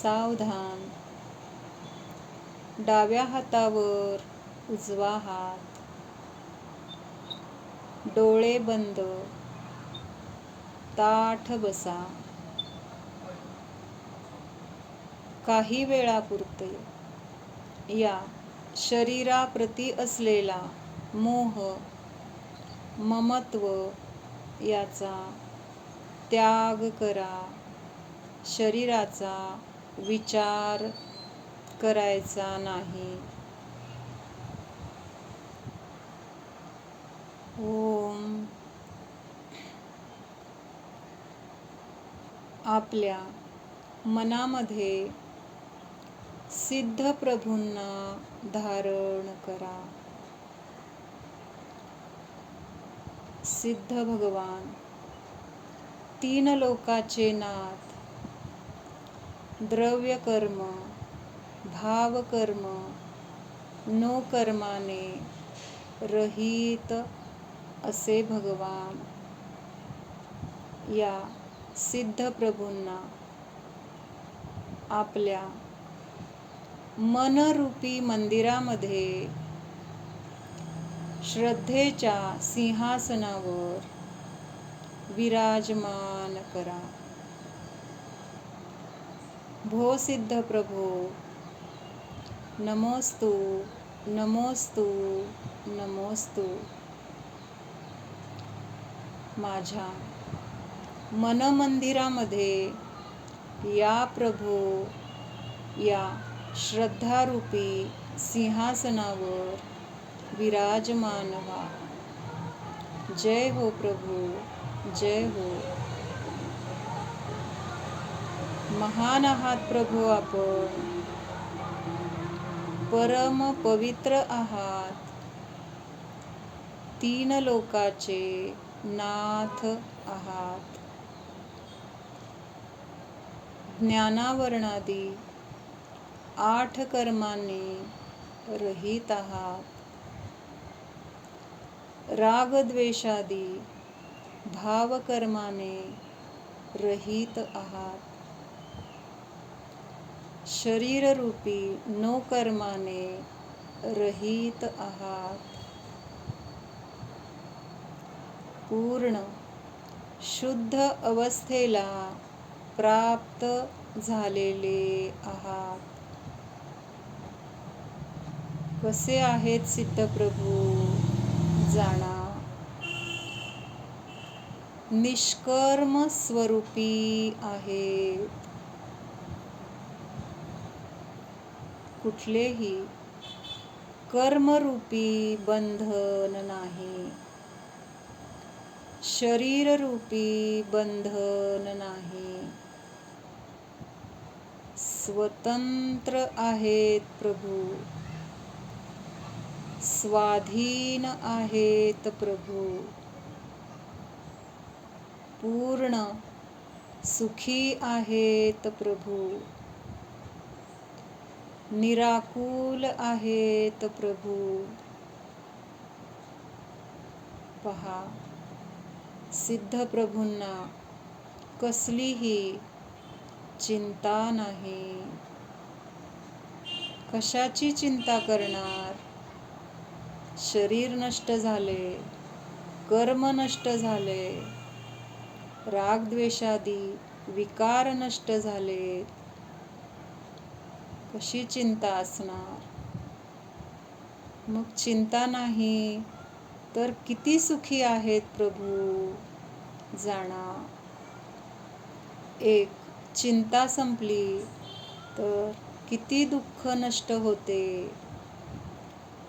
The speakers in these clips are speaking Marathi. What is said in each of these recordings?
सावधान. डाव्या हातावर उजवा हात. डोळे बंद. ताठ बसा. काही वेळापुरते या शरीराप्रती असलेला मोह, ममत्व याचा त्याग करा. शरीराचा विचार करायचा नाही. ओम. आपल्या मनामध्ये सिद्ध प्रभूंना धारण करा. सिद्ध भगवान, 3 लोकाचे नाथ, द्रव्य कर्म, भाव कर्म, नो कर्माने रहित असे भगवान. या सिद्ध प्रभूंना आपल्या मनरूपी मंदिरामध्ये श्रद्धेच्या सिंहासनावर विराजमान करा. भो सिद्ध प्रभो, नमोस्तु नमोस्तु नमोस्तु. माझ्या मनमंदिरामध्ये या प्रभो, या श्रद्धारूपी सिंहासनावर विराजमान व्हा. जय हो प्रभू, जय हो. महान आहात प्रभू आपण. परम पवित्र आहात. 3 लोकाचे नाथ आहात. ज्ञानावरणादी 8 कर्मांनी रहित आहात. रागद्वेषादी भावकर्माने रहित आहात. शरीररूपी नो कर्माने रहित आहात. पूर्ण शुद्ध अवस्थेला प्राप्त झालेले आहात. कसे आहेत सिद्ध प्रभू? जाणा. निष्कर्म स्वरूपी आहेत. कुठलेही कर्मरूपी बंधन नाही. शरीररूपी बंधन नाही. स्वतंत्र आहेत प्रभू. स्वाधीन आहेत प्रभू. पूर्ण सुखी आहेत प्रभू. निराकुल आहेत प्रभू. पहा, सिद्ध प्रभूंना कसलीही चिंता नाही. कशाची चिंता करणार? शरीर नष्ट झाले, कर्म नष्ट झाले, रागद्वेषादी विकार नष्ट झाले. कशी चिंता असणार? मग चिंता नाही तर किती सुखी आहेत प्रभू? जाणा. एक चिंता संपली तर किती दुःख नष्ट होते.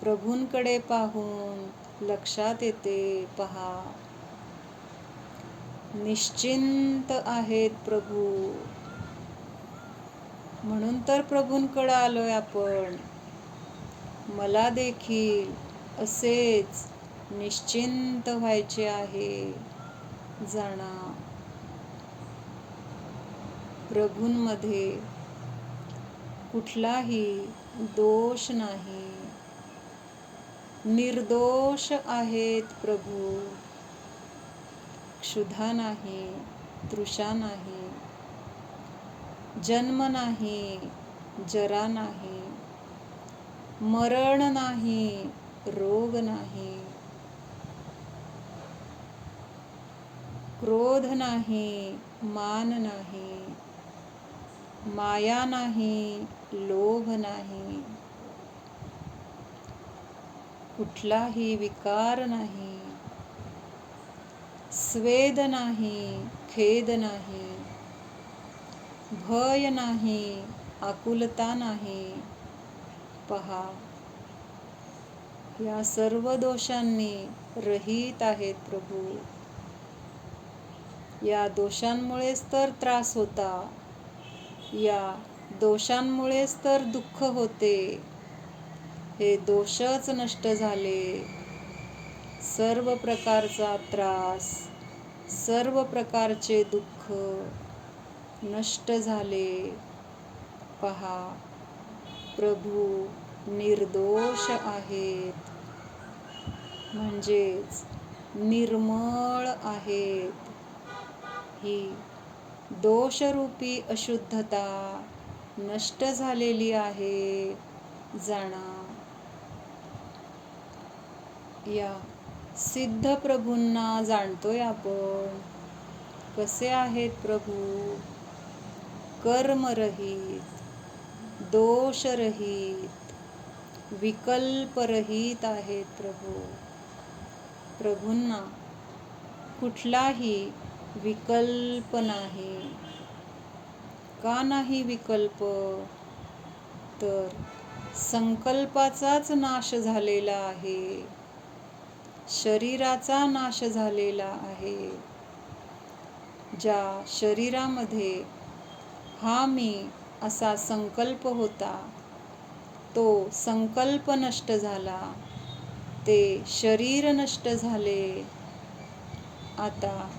प्रभूंकडे पाहून लक्षात येते. पहा, निश्चिंत आहेत प्रभू. म्हणून तर प्रभूंकडे आलोय आपण. मला देखील असेच निश्चिंत व्हायचे आहे. जाणा. प्रभूंमध्ये कुठलाही दोष नाही. निर्दोष आहेत प्रभू. क्षुधा नाही, तृषा नाही. जन्म नाही, जरा नाही, मरण नाही, रोग नाही, क्रोध नाही, मान नाही, माया नाही, लोभ नाही, कुठलाही विकार नाही, स्वेद नाही, खेद नाही, भय नाही, आकुलता नाही. पहा, या सर्व दोषांनी रहित आहेत प्रभू. या दोषांमुळेच तर त्रास होता, या दोषांमुळेच तर दुःख होते. हे दोषच नष्ट झाले, सर्व प्रकारचा त्रास, सर्व प्रकारचे दुःख नष्ट झाले. पहा, प्रभू निर्दोष आहेत, म्हणजेच निर्मळ आहेत. ही दोषरूपी अशुद्धता नष्ट झालेली आहे. जाणा. या सिद्ध प्रभूंना जाणतोय आपण. कसे आहेत प्रभू? कर्मरहित, दोषरहित, विकल्परहित आहेत प्रभू. प्रभूंना कुठलाही विकल्प नाही. का नाही विकल्प? तर संकल्पाचाच नाश झालेला आहे, शरीराचा नाश झालेला आहे. ज्या शरीरामध्ये हा मी असा संकल्प होता, तो संकल्प नष्ट झाला, ते शरीर नष्ट झाले. आता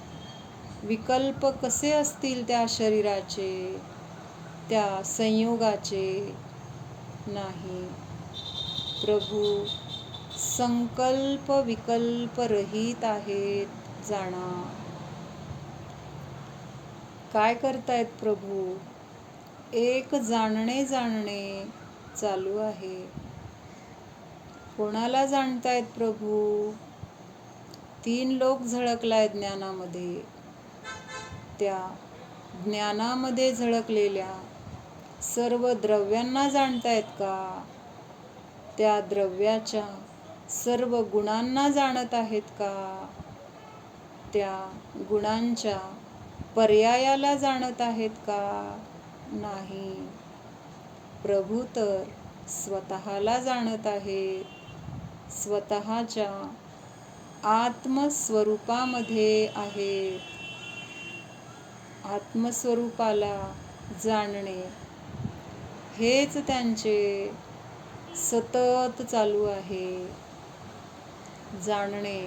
विकल्प कसे असतील त्या शरीराचे, त्या संयोगाचे? नाही. प्रभू संकल्प विकल्प रहित आहेत. जाणा. काय करतायत प्रभू? एक जाणणे चालू आहे. कोणाला जाणतायत प्रभू? 3 लोक झळकलाय ज्ञानामध्ये. त्या ज्ञानामध्ये झळकलेल्या सर्व द्रव्यांना जाणतायत का? त्या द्रव्याच्या सर्व गुणांना जाणत आहेत का? त्या गुणांच्या पर्यायाला जाणत आहेत का? नाही. प्रभू तर स्वतःला जाणत आहेत. स्वतःच्या आत्मस्वरूपामध्ये आहेत. आत्मस्वरूपाला जाणणे हेच त्यांचे सतत चालू आहे. जाणणे,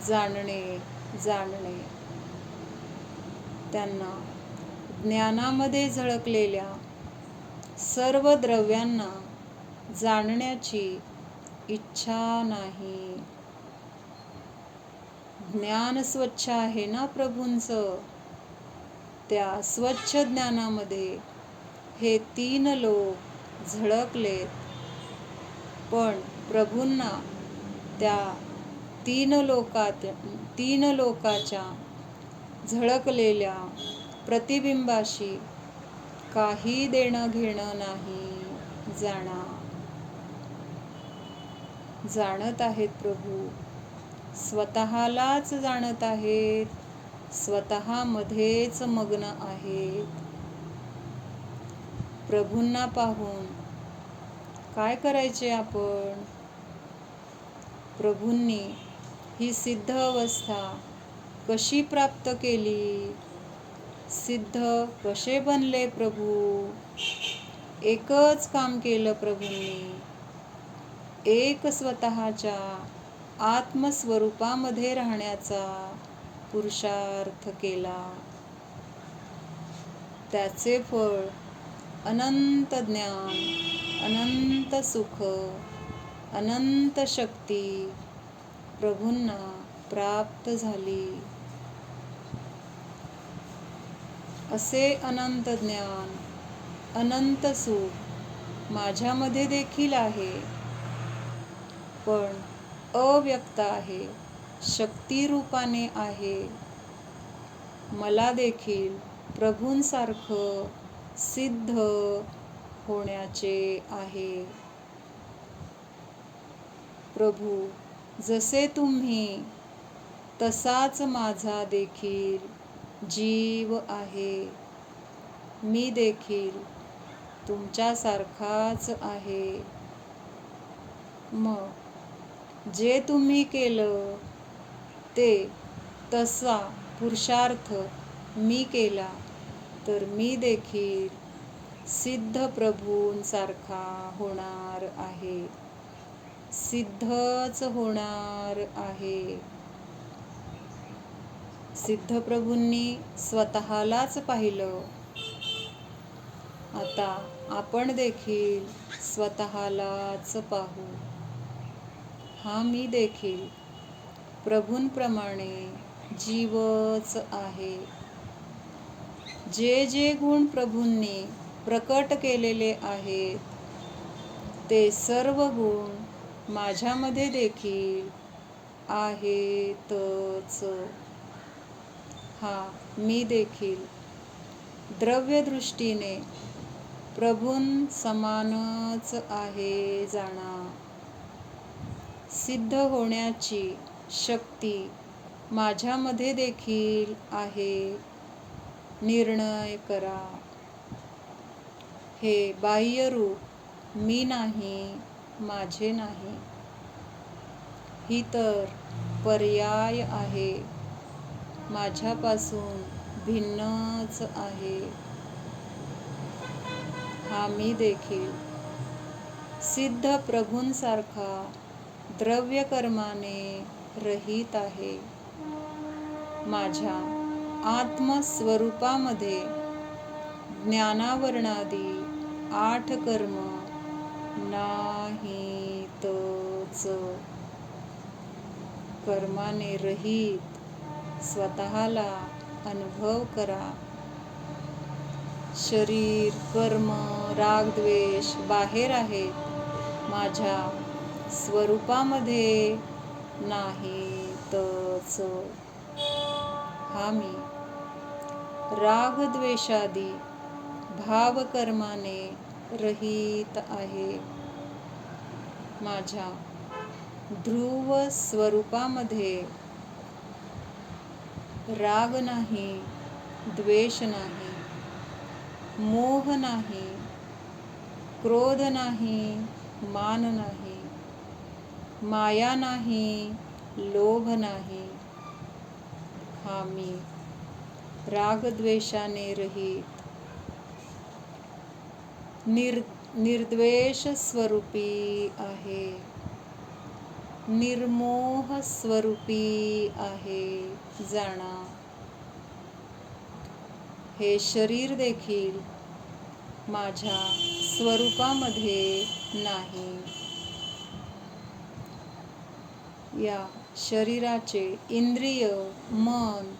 जाणणे, जाणणे. त्यांना ज्ञानामध्ये झळकलेल्या सर्व द्रव्यांना जाणण्याची इच्छा नाही. ज्ञान स्वच्छ आहे ना प्रभूंचं. त्या स्वच्छ ज्ञानामध्ये हे 3 लोक झळकलेत. पण प्रभूंना त्या 3 लोकाच्या झळकलेल्या प्रतिबिंबाशी काही देणं घेणं नाही. जाणा. जाणत आहेत प्रभू. स्वतःलाच जाणत आहेत. स्वतःमध्येच मग्न आहेत. प्रभूंना पाहून काय करायचे आपण? प्रभूंनी ही सिद्ध अवस्था कशी प्राप्त केली? सिद्ध कसे बनले प्रभू? एकच काम केलं प्रभूंनी. एक स्वतःच्या आत्मस्वरूपामध्ये राहण्याचा पुरुषार्थ केला. त्याचे फळ अनंत ज्ञान, अनंत सुख, अनंत शक्ती प्रभूंना प्राप्त झाली. असे अनंत ज्ञान, अनंत सुख माझ्यामध्ये देखील आहे, पण अव्यक्त आहे, शक्ती रूपाने आहे. मला देखील प्रभूंसारखं सिद्ध होण्याचे आहे. प्रभू, जसे तुम्ही तसाच माझा देखील जीव आहे. मी देखील तुमच्यासारखाच आहे. मग जे तुम्ही केलं ते तसा पुरुषार्थ मी केला तर मी देखील सिद्ध प्रभूंसारखा होणार आहे, सिद्धच होणार आहे. सिद्ध प्रभूंनी स्वतःलाच पाहिलं. आता आपण देखील स्वतःलाच पाहू. हा मी देखील प्रभूंप्रमाणे जीवच आहे. जे जे गुण प्रभूंनी प्रकट केलेले आहेत ते सर्व गुण माझ्यामध्ये देखील आहेतच. हा मी देखील द्रव्यदृष्टीने प्रभूंसमानच आहे जाणा. सिद्ध होण्याची शक्ती माझ्यामध्ये देखील आहे. निर्णय करा. हे बाह्य रूप मी नाही, माझे नाही. ही तर पर्याय आहे, माझ्यापासून भिन्नच आहे. हा मी देखील सिद्ध प्रभूंसारखा द्रव्यकर्माने रहित आहे. माझ्या आत्मस्वरूपामध्ये ज्ञानावरणादी 8 कर्म नाहीतच. कर्माने रहित स्वतःला अनुभव करा. शरीर, कर्म, राग, द्वेष बाहेर आहेत, माझ्या स्वरूपामध्ये नाहीतच. हा मी राग द्वेषादी भावकर्माने रहित आहे. माझ्या ध्रुव स्वरूपामध्ये राग नाही, द्वेष नाही, मोह नाही, क्रोध नाही, मान नाही, माया नाही, लोभ नाही. हा मी रागद्वेषाने रहित निर्द्वेष स्वरूपी आहे, निर्मोह स्वरूपी आहे जाणा. हे शरीर देखील माझ्या स्वरूपामध्ये नाही. या शरीराचे इंद्रिय, मन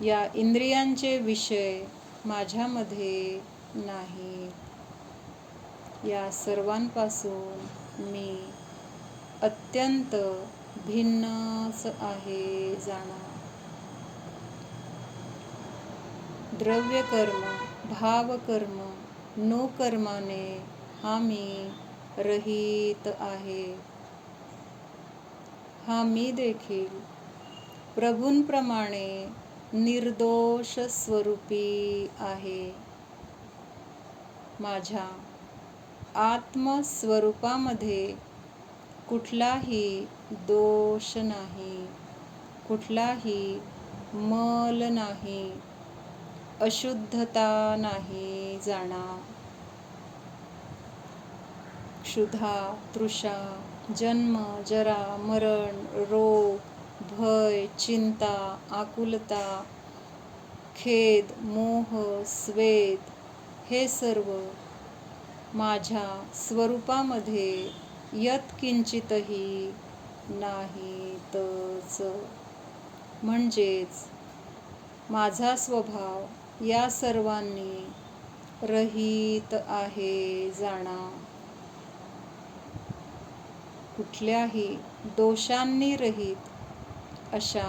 या इंद्रियांचे विषय माझ्यामध्ये नाही. या सर्वांपासून मी अत्यंत भिन्नच आहे जाणा. द्रव्यकर्म, भावकर्म, नो कर्माने हा मी रहित आहे. हा मी देखील प्रभूंप्रमाणे निर्दोष स्वरूपी आहे. माझ्या आत्मस्वरूपामध्ये कुठलाही दोष नाही, कुठलाही मल नाही, अशुद्धता नाही जाणा. क्षुधा, तृषा, जन्म, जरा, मरण, रोग, भय, चिंता, आकुलता, खेद, मोह, स्वेद हे सर्व माझ्या स्वरूपामध्ये यत्किंचितही नाहीतच. म्हणजेच माझा स्वभाव या सर्वांनी रहित आहे जाणा. कुठल्याही दोषांनी रहित अशा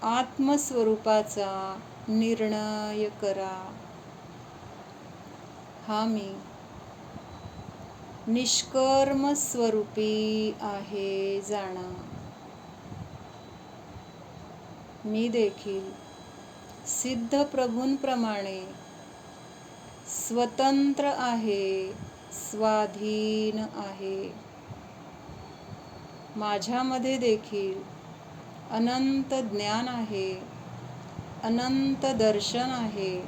आत्मस्वरूपाचा निर्णय करा. हा मी निष्कर्म स्वरूपी आहे जाणा. मी देखील सिद्ध प्रभूंप्रमाणे स्वतंत्र आहे, स्वाधीन आहे. माझ्यामध्ये देखील अनंत ज्ञान आहे, अनंत दर्शन आहे,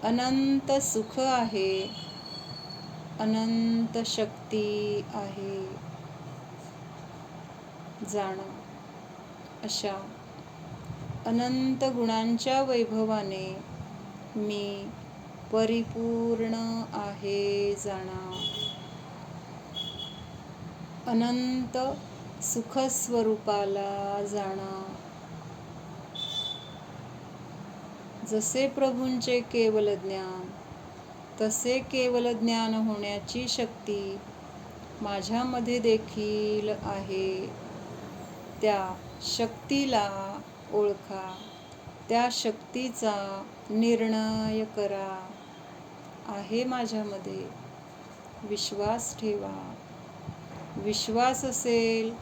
अनंत सुख आहे, अनंत शक्ती आहे जाणा. अशा अनंत गुणांच्या वैभवाने मी परिपूर्ण आहे जाणा. अनंत सुखस्वरूपाला जाणा. जसे प्रभूंचे केवल ज्ञान तसे केवल ज्ञान होण्याची शक्ती माझ्यामध्ये देखील आहे. त्या शक्तीला ओळखा, त्या शक्तीचा निर्णय करा. आहे माझ्यामध्ये, विश्वास ठेवा. विश्वास असेल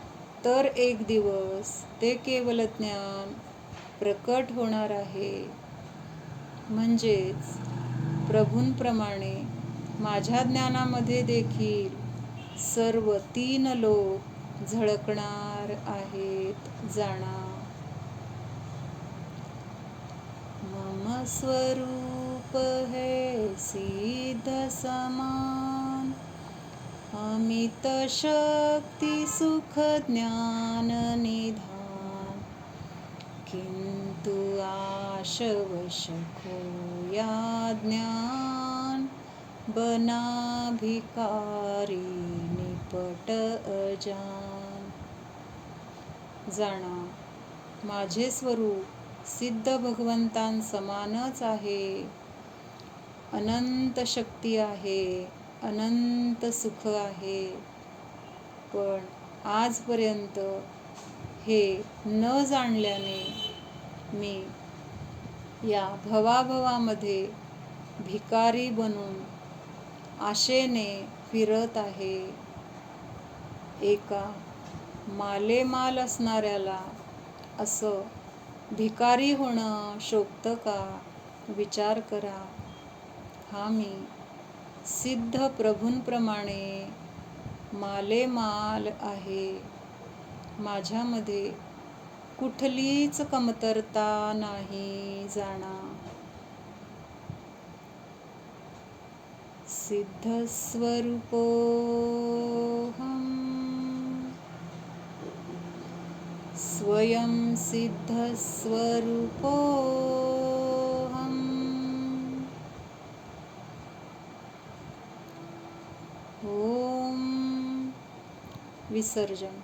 तर एक दिवस ते केवल ज्ञान प्रकट होणार आहे. म्हणजेच प्रभूंप्रमाणे माझ्या ज्ञानामध्ये देखील सर्व 3 लोक झळकणार आहेत जाणा. मम स्वरूप है सिद्ध समान, अमित शक्ति सुख ज्ञान निधान. किंतु आशवश खोया ज्ञान, बना भिकारी निपट अजान. जाणा, माझे स्वरूप सिद्ध भगवंतांसमानच आहे. अनंत शक्ती आहे, अनंत सुख आहे. पण आजपर्यंत हे न जाणल्याने मी या भवाभवामध्ये भिकारी बनून आशेने फिरत आहे. एका मालेमाल असणाऱ्याला असं भिकारी होणं शोभतं का? विचार करा. हा मी सिद्ध प्रभूंप्रमाणे मालेमाल आहे. माझ्यामध्ये कुठलीच कमतरता नाही जाणा. सिद्ध स्वरूपोऽहम्, स्वयं सिद्ध स्वरूपोऽहम्. ओम विसर्जन.